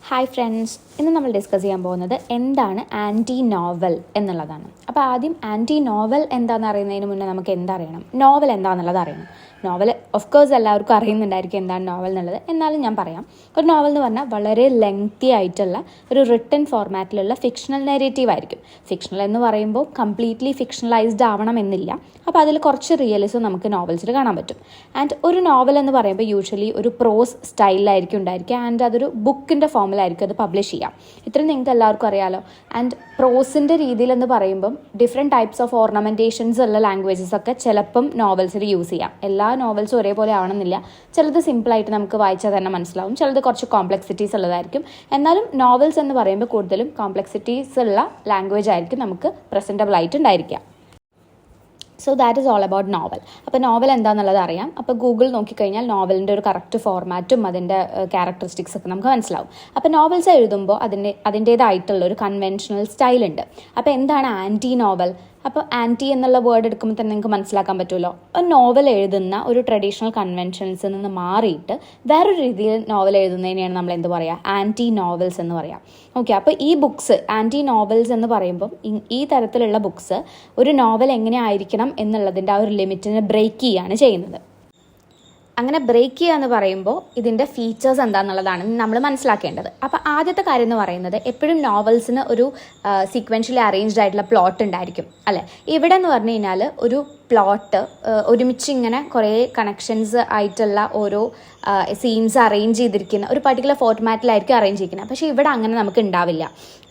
Hi friends, ഇന്ന് നമ്മൾ discuss ചെയ്യാൻ പോകുന്നത് എന്താണ് ആൻറ്റി നോവൽ എന്നുള്ളതാണ്. അപ്പോൾ ആദ്യം ആൻറ്റി നോവൽ എന്താണെന്ന് അറിയുന്നതിന് മുന്നേ നമുക്ക് എന്തറിയണം, നോവൽ എന്താണെന്നുള്ളത് അറിയണം. നോവൽ ഓഫ് കോഴ്സ് എല്ലാവർക്കും അറിയുന്നുണ്ടായിരിക്കും എന്താണ് നോവൽ എന്നുള്ളത്. എന്നാലും ഞാൻ പറയാം. ഒരു നോവൽ എന്ന് പറഞ്ഞാൽ വളരെ ലെങ്തി ആയിട്ടുള്ള ഒരു റിട്ടൺ ഫോർമാറ്റിലുള്ള ഫിക്ഷണൽ നെറേറ്റീവ് ആയിരിക്കും. ഫിക്ഷണൽ എന്ന് പറയുമ്പോൾ കംപ്ലീറ്റ്ലി ഫിക്ഷണലൈസ്ഡ് ആവണമെന്നില്ല. അപ്പോൾ അതിൽ കുറച്ച് റിയലിസം നമുക്ക് നോവൽസിൽ കാണാൻ പറ്റും. ആൻഡ് ഒരു നോവൽ എന്ന് പറയുമ്പോൾ യൂഷ്വലി ഒരു പ്രോസ് സ്റ്റൈലിലായിരിക്കും ഉണ്ടായിരിക്കുക. ആൻഡ് അതൊരു ബുക്കിൻ്റെ ഫോമിലായിരിക്കും അത് പബ്ലിഷ് ചെയ്യാം. ഇത്രയും നിങ്ങൾക്ക് എല്ലാവർക്കും അറിയാലോ. ആൻഡ് പ്രോസിൻ്റെ രീതിയിലെന്ന് പറയുമ്പം ഡിഫറെൻറ്റ് ടൈപ്സ് ഓഫ് ഓർണമെൻറ്റേഷൻസ് ഉള്ള ലാംഗ്വേജസ് ഒക്കെ ചിലപ്പം നോവൽസിൽ യൂസ് ചെയ്യാം. എല്ലാ നോവൽസും ഒരേപോലെ ആവണമെന്നില്ല. ചിലത് സിമ്പിളായിട്ട് നമുക്ക് വായിച്ചാൽ തന്നെ മനസ്സിലാവും, ചിലത് കുറച്ച് കോംപ്ലക്സിറ്റീസ് ഉള്ളതായിരിക്കും. എന്നാലും നോവൽസ് എന്ന് പറയുമ്പോൾ കൂടുതലും കോംപ്ലക്സിറ്റീസ് ഉള്ള ലാംഗ്വേജ് ആയിരിക്കും നമുക്ക് പ്രസൻറ്റബിൾ ആയിട്ട് ഉണ്ടായിരിക്കുക. So that is all about novel. അപ്പോൾ നോവൽ എന്താണെന്നുള്ളത് അറിയാം. അപ്പോൾ ഗൂഗിൾ നോക്കിക്കഴിഞ്ഞാൽ നോവലിൻ്റെ ഒരു കറക്റ്റ് ഫോർമാറ്റും അതിൻ്റെ ക്യാരക്ടറിസ്റ്റിക്സ് ഒക്കെ നമുക്ക് മനസ്സിലാവും. അപ്പോൾ നോവൽസ് എഴുതുമ്പോൾ അതിൻ്റേതായിട്ടുള്ള ഒരു കൺവെൻഷണൽ സ്റ്റൈലുണ്ട്. അപ്പോൾ എന്താണ് ആൻറ്റി നോവൽ? അപ്പോൾ ആൻറ്റി എന്നുള്ള വേർഡ് എടുക്കുമ്പോൾ തന്നെ നിങ്ങൾക്ക് മനസ്സിലാക്കാൻ പറ്റുമല്ലോ. ഒരു നോവൽ എഴുതുന്ന ഒരു ട്രഡീഷണൽ കൺവെൻഷൻസിൽ നിന്ന് മാറിയിട്ട് വേറൊരു രീതിയിൽ നോവൽ എഴുതുന്നതിനെയാണ് നമ്മൾ എന്ത് പറയുക, ആൻറ്റി നോവൽസ് എന്ന് പറയാം. ഓക്കെ, അപ്പോൾ ഈ ബുക്സ് ആൻറ്റി നോവൽസ് എന്ന് പറയുമ്പം ഈ തരത്തിലുള്ള ബുക്സ് ഒരു നോവൽ എങ്ങനെ ആയിരിക്കണം എന്നുള്ളതിൻ്റെ ആ ഒരു ലിമിറ്റിനെ ബ്രേക്ക് ചെയ്യുകയാണ് ചെയ്യുന്നത്. അങ്ങനെ ബ്രേക്ക് ചെയ്യുക എന്ന് പറയുമ്പോൾ ഇതിൻ്റെ ഫീച്ചേഴ്സ് എന്താണെന്നുള്ളതാണ് നമ്മൾ മനസ്സിലാക്കേണ്ടത്. അപ്പോൾ ആദ്യത്തെ കാര്യം എന്ന് പറയുന്നത്, എപ്പോഴും നോവൽസിന് ഒരു സീക്വൻഷ്യലി അറേഞ്ച്ഡ് ആയിട്ടുള്ള പ്ലോട്ട് ഉണ്ടായിരിക്കും അല്ലേ. ഇവിടെ എന്ന് പറഞ്ഞു കഴിഞ്ഞാൽ ഒരു പ്ലോട്ട് ഒരുമിച്ച് ഇങ്ങനെ കുറേ കണക്ഷൻസ് ആയിട്ടുള്ള ഓരോ സീൻസ് അറേഞ്ച് ചെയ്തിരിക്കുന്ന ഒരു പർട്ടിക്കുലർ ഫോർമാറ്റിലായിരിക്കും അറേഞ്ച് ചെയ്തിരിക്കുന്നത്. പക്ഷേ ഇവിടെ അങ്ങനെ നമുക്ക് ഉണ്ടാവില്ല.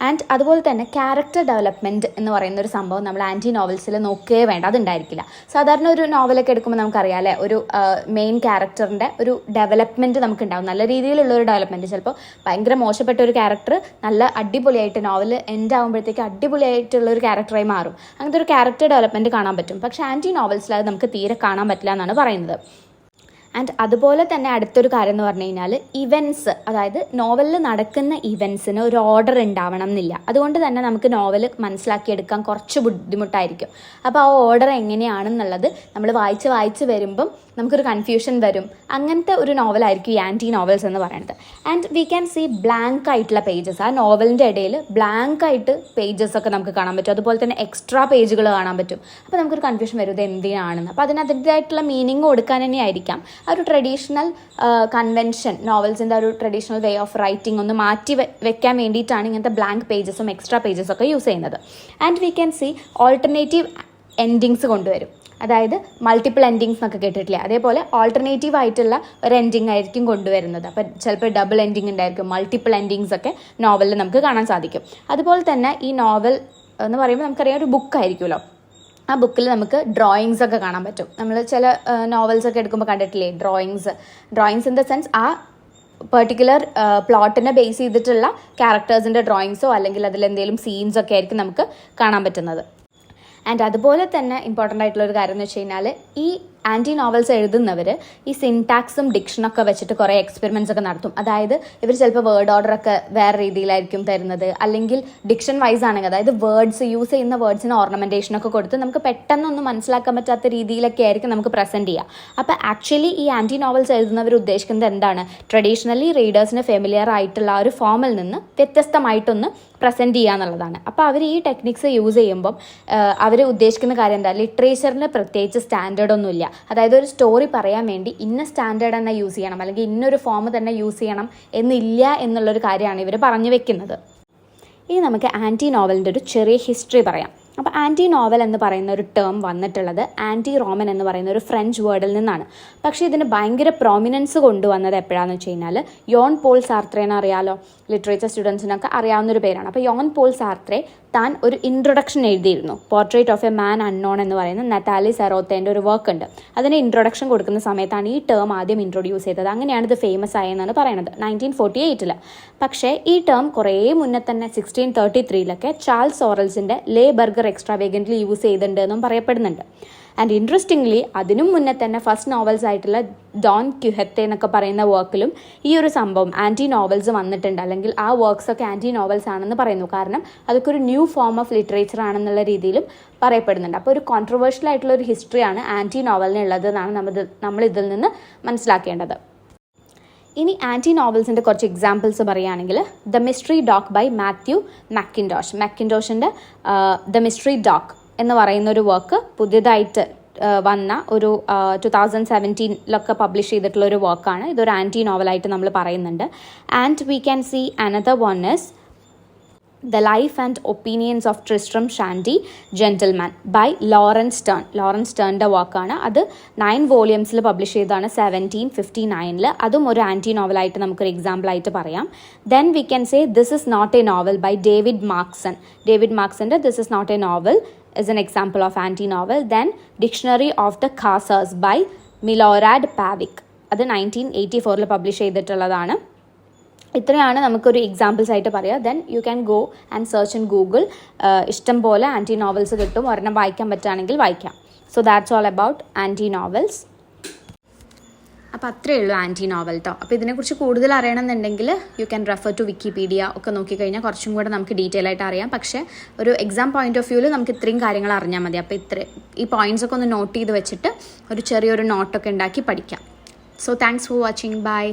ആൻഡ് അതുപോലെ തന്നെ ക്യാരക്ടർ ഡെവലപ്മെൻറ്റ് എന്ന് പറയുന്ന ഒരു സംഭവം നമ്മൾ ആൻറ്റി നോവൽസിൽ നോക്കേ വേണ്ട, അതുണ്ടായിരിക്കില്ല. സാധാരണ ഒരു നോവലൊക്കെ എടുക്കുമ്പോൾ നമുക്കറിയാം അല്ലേ, ഒരു മെയിൻ ക്യാരക്ടറിൻ്റെ ഒരു ഡെവലപ്മെൻറ്റ് നമുക്കുണ്ടാവും, നല്ല രീതിയിലുള്ള ഒരു ഡെവലപ്മെൻറ്റ്. ചിലപ്പോൾ ഭയങ്കര മോശപ്പെട്ട ഒരു ക്യാരക്ടർ നല്ല അടിപൊളിയായിട്ട് നോവൽ എൻഡ് ആകുമ്പോഴത്തേക്ക് അടിപൊളിയായിട്ടുള്ള ഒരു ക്യാരക്ടറായി മാറും. അങ്ങനത്തെ ഒരു ക്യാരക്ടർ ഡെവലപ്മെൻറ്റ് കാണാൻ പറ്റും. പക്ഷേ ആൻറ്റി നോവൽസിൽ അത് നമുക്ക് തീരെ കാണാൻ പറ്റില്ല എന്നാണ് പറയുന്നത്. ആൻഡ് അതുപോലെ തന്നെ അടുത്തൊരു കാര്യം എന്ന് പറഞ്ഞു കഴിഞ്ഞാൽ ഇവൻറ്റ്സ്, അതായത് നോവലിൽ നടക്കുന്ന ഇവൻറ്റ്സിന് ഒരു ഓർഡർ ഉണ്ടാവണം എന്നില്ല. അതുകൊണ്ട് തന്നെ നമുക്ക് നോവൽ മനസ്സിലാക്കിയെടുക്കാൻ കുറച്ച് ബുദ്ധിമുട്ടായിരിക്കും. അപ്പോൾ ആ ഓർഡർ എങ്ങനെയാണെന്നുള്ളത് നമ്മൾ വായിച്ച് വരുമ്പം നമുക്കൊരു കൺഫ്യൂഷൻ വരും. അങ്ങനത്തെ ഒരു നോവലായിരിക്കും ഈ ആൻറ്റി നോവൽസ് എന്ന് പറയുന്നത്. And we can see blank ആയിട്ടുള്ള പേജസ്. ആ നോവലിൻ്റെ ഇടയിൽ ബ്ലാങ്ക് ആയിട്ട് പേജസ് ഒക്കെ നമുക്ക് കാണാൻ പറ്റും. അതുപോലെ തന്നെ എക്സ്ട്രാ പേജുകൾ കാണാൻ പറ്റും. അപ്പോൾ നമുക്കൊരു കൺഫ്യൂഷൻ വരും, ഇത് എന്തിനാണെന്ന്. അപ്പോൾ അതിനതിൻ്റെതായിട്ടുള്ള മീനിങ് കൊടുക്കാൻ തന്നെ ആയിരിക്കാം ആ ഒരു ട്രഡീഷണൽ കൺവെൻഷൻ, നോവൽസിൻ്റെ ഒരു ട്രഡീഷണൽ വേ ഓഫ് റൈറ്റിംഗ് ഒന്ന് മാറ്റി വെക്കാൻ വേണ്ടിയിട്ടാണ് ഇങ്ങനത്തെ ബ്ലാങ്ക് പേജസും എക്സ്ട്രാ പേജസും ഒക്കെ യൂസ് ചെയ്യുന്നത്. And we can see alternative endings കൊണ്ടുവരും. അതായത് മൾട്ടിപ്പിൾ എൻഡിങ്സ് എന്നൊക്കെ കേട്ടിട്ടില്ലേ, അതേപോലെ ഓൾട്ടർനേറ്റീവ് ആയിട്ടുള്ള ഒരു എൻഡിങ് ആയിരിക്കും കൊണ്ടുവരുന്നത്. അപ്പം ചിലപ്പോൾ ഡബിൾ എൻഡിങ് ഉണ്ടായിരിക്കും, മൾട്ടിപ്പിൾ എൻഡിങ്സ് ഒക്കെ നോവലിൽ നമുക്ക് കാണാൻ സാധിക്കും. അതുപോലെ തന്നെ ഈ നോവൽ എന്ന് പറയുമ്പോൾ നമുക്കറിയാം ഒരു ബുക്കായിരിക്കുമല്ലോ. ആ ബുക്കിൽ നമുക്ക് ഡ്രോയിങ്സ് ഒക്കെ കാണാൻ പറ്റും. നമ്മൾ ചില നോവൽസ് ഒക്കെ എടുക്കുമ്പോൾ കണ്ടിട്ടില്ലേ ഡ്രോയിങ്സ് ഇൻ ദ സെൻസ് ആ പെർട്ടിക്കുലർ പ്ലോട്ടിനെ ബേസ് ചെയ്തിട്ടുള്ള ക്യാരക്ടേഴ്സിൻ്റെ ഡ്രോയിങ്സോ അല്ലെങ്കിൽ അതിലെന്തെങ്കിലും സീൻസ് ഒക്കെ ആയിരിക്കും നമുക്ക് കാണാൻ പറ്റുന്നത്. ആൻഡ് അതുപോലെ തന്നെ ഇമ്പോർട്ടൻ്റ് ആയിട്ടുള്ളൊരു കാര്യം എന്ന് വെച്ച് കഴിഞ്ഞാൽ ഈ ആൻറ്റി നോവൽസ് എഴുതുന്നവർ ഈ സിൻടാക്സും ഡിക്ഷനൊക്കെ വെച്ചിട്ട് കുറേ എക്സ്പെരിമെൻറ്റ്സ് ഒക്കെ നടത്തും. അതായത് ഇവർ ചിലപ്പോൾ വേർഡ് ഓർഡറൊക്കെ വേറെ രീതിയിലായിരിക്കും തരുന്നത്, അല്ലെങ്കിൽ ഡിക്ഷൻ വൈസ് ആണെങ്കിൽ അതായത് വേർഡ്സ് യൂസ് ചെയ്യുന്ന വേർഡ്സിന് ഓർണമെൻറ്റേഷനൊക്കെ കൊടുത്ത് നമുക്ക് പെട്ടെന്നൊന്നും മനസ്സിലാക്കാൻ പറ്റാത്ത രീതിയിലൊക്കെ ആയിരിക്കും നമുക്ക് പ്രസൻറ്റ് ചെയ്യുക. അപ്പോൾ ആക്ച്വലി ഈ ആൻറ്റി നോവൽസ് എഴുതുന്നവർ ഉദ്ദേശിക്കുന്നത് എന്താണ്, ട്രഡീഷണലി റീഡേഴ്സിന് ഫെമിലിയർ ആയിട്ടുള്ള ആ ഒരു ഫോമിൽ നിന്ന് വ്യത്യസ്തമായിട്ടൊന്ന് പ്രസൻറ്റ് ചെയ്യുക എന്നുള്ളതാണ്. അപ്പോൾ അവർ ഈ ടെക്നിക്സ് യൂസ് ചെയ്യുമ്പം അവർ ഉദ്ദേശിക്കുന്ന കാര്യം എന്താ, ലിറ്ററേച്ചറിന് പ്രത്യേകിച്ച് സ്റ്റാൻഡേർഡൊന്നുമില്ല. അതായത് ഒരു സ്റ്റോറി പറയാൻ വേണ്ടി ഇന്ന സ്റ്റാൻഡേർഡ് തന്നെ യൂസ് ചെയ്യണം അല്ലെങ്കിൽ ഇന്നൊരു ഫോം തന്നെ യൂസ് ചെയ്യണം എന്നില്ല എന്നുള്ളൊരു കാര്യമാണ് ഇവർ പറഞ്ഞു വെക്കുന്നത്. ഇനി നമുക്ക് ആൻറ്റി നോവലിൻ്റെ ഒരു ചെറിയ ഹിസ്റ്ററി പറയാം. അപ്പോൾ ആൻറ്റി നോവൽ എന്ന് പറയുന്ന ഒരു ടേം വന്നിട്ടുള്ളത് ആൻറ്റി റോമൻ എന്ന് പറയുന്ന ഒരു ഫ്രഞ്ച് വേർഡിൽ നിന്നാണ്. പക്ഷേ ഇതിന് ഭയങ്കര പ്രോമിനൻസ് കൊണ്ടുവന്നത് എപ്പോഴാണെന്ന് വെച്ച് കഴിഞ്ഞാൽ യോൺ പോൾ സാർത്രേനെ അറിയാലോ, ലിറ്ററേച്ചർ സ്റ്റുഡൻസിനൊക്കെ അറിയാവുന്നൊരു പേരാണ്. അപ്പോൾ യോൺ പോൾ സാർത്രെ താൻ ഒരു ഇൻട്രൊഡക്ഷൻ എഴുതിയിരുന്നു, portrait of a man unknown എന്ന് പറയുന്ന നതാലി സെറോത്തേൻ്റെ ഒരു വർക്ക് ഉണ്ട്. അതിന് ഇൻട്രൊഡക്ഷൻ കൊടുക്കുന്ന സമയത്താണ് ഈ ടേം ആദ്യം ഇൻട്രൊഡ്യൂസ് ചെയ്തത്. അങ്ങനെയാണ് ഇത് ഫേമസ് ആയെന്നാണ് പറയുന്നത് 1948. പക്ഷേ ഈ ടേം കുറേ മുന്നേ തന്നെ 1633 ചാൾസ് ഓറൽസിൻ്റെ ലേ ബർഗർ എക്സ്ട്രാവേഗൻ്റ്ലി യൂസ് ചെയ്തിട്ടുണ്ട് എന്നും പറയപ്പെടുന്നുണ്ട്. ആൻഡ് ഇൻട്രസ്റ്റിംഗ്ലി അതിനും മുന്നേ തന്നെ ഫസ്റ്റ് നോവൽസ് ആയിട്ടുള്ള ഡോൺ ക്യുഹത്തെ എന്നൊക്കെ പറയുന്ന വർക്കിലും ഈ ഒരു സംഭവം ആൻറ്റി നോവൽസ് വന്നിട്ടുണ്ട്, അല്ലെങ്കിൽ ആ വർക്ക്സ് ഒക്കെ ആൻറ്റി നോവൽസ് ആണെന്ന് പറയുന്നു. കാരണം അതൊക്കെ ഒരു ന്യൂ ഫോം ഓഫ് ലിറ്ററേച്ചർ ആണെന്നുള്ള രീതിയിലും പറയപ്പെടുന്നുണ്ട്. അപ്പോൾ ഒരു കോൺട്രവേഴ്ഷ്യൽ ആയിട്ടുള്ള ഒരു ഹിസ്റ്ററിയാണ് ആൻറ്റി നോവലിനുള്ളത് എന്നാണ് നമ്മൾ ഇതിൽ നിന്ന് മനസ്സിലാക്കേണ്ടത്. ഇനി ആൻറ്റി നോവൽസിൻ്റെ കുറച്ച് എക്സാമ്പിൾസ് പറയുകയാണെങ്കിൽ the mystery dog by Matthew മാക്കിൻടോഷിൻ്റെ ദ മിസ്റ്ററി ഡോഗ് എന്ന് പറയുന്ന ഒരു വർക്ക് പുതിയതായിട്ട് വന്ന ഒരു 2017 പബ്ലിഷ് ചെയ്തിട്ടുള്ള ഒരു വർക്കാണ്. ഇതൊരു ആൻറ്റി നോവലായിട്ട് നമ്മൾ പറയുന്നുണ്ട്. And we can see another one is The Life and Opinions of Tristram Shandy Gentleman by Lawrence Stern. Lawrence സ്റ്റേണിൻ്റെ വർക്കാണ്. അത് 9 വോളിയംസിൽ പബ്ലിഷ് ചെയ്തതാണ് 1759. അതും ഒരു ആൻറ്റി നോവലായിട്ട് നമുക്കൊരു എക്സാമ്പിളായിട്ട് പറയാം. Then we can say this is not a novel by David മാർക്സൻ്റെ this is not a novel is an example of anti-novel. Then Dictionary of the Caesars by Milorad Pavic. അത് 1984 publish ചെയ്തിട്ടുള്ളതാണ്. ഇത്രയാണ് നമുക്കൊരു examples ആയിട്ട് പറയാം. Then you can go and search in Google. ഇഷ്ടം പോലെ anti novels കിട്ടും. ഒരെണ്ണം വായിക്കാൻ പറ്റുകയാണെങ്കിൽ വായിക്കാം. So that's all about anti novels. അപ്പോൾ അത്രയേ ഉള്ളൂ ആൻറ്റി നോവൽ കേട്ടോ. അപ്പോൾ ഇതിനെക്കുറിച്ച് കൂടുതൽ അറിയണമെന്നുണ്ടെങ്കിൽ you can refer to Wikipedia ഒക്കെ നോക്കിക്കഴിഞ്ഞാൽ കുറച്ചും കൂടെ നമുക്ക് ഡീറ്റെയിൽ ആയിട്ട് അറിയാം. പക്ഷേ ഒരു എക്സാം പോയിന്റ് ഓഫ് വ്യൂവിൽ നമുക്ക് ഇത്രയും കാര്യങ്ങൾ അറിഞ്ഞാൽ മതി. അപ്പോൾ ഈ പോയിന്റ്സ് ഒക്കെ ഒന്ന് നോട്ട് ചെയ്ത് വെച്ചിട്ട് ഒരു ചെറിയൊരു നോട്ടൊക്കെ ഉണ്ടാക്കി പഠിക്കാം. So thanks for watching. By.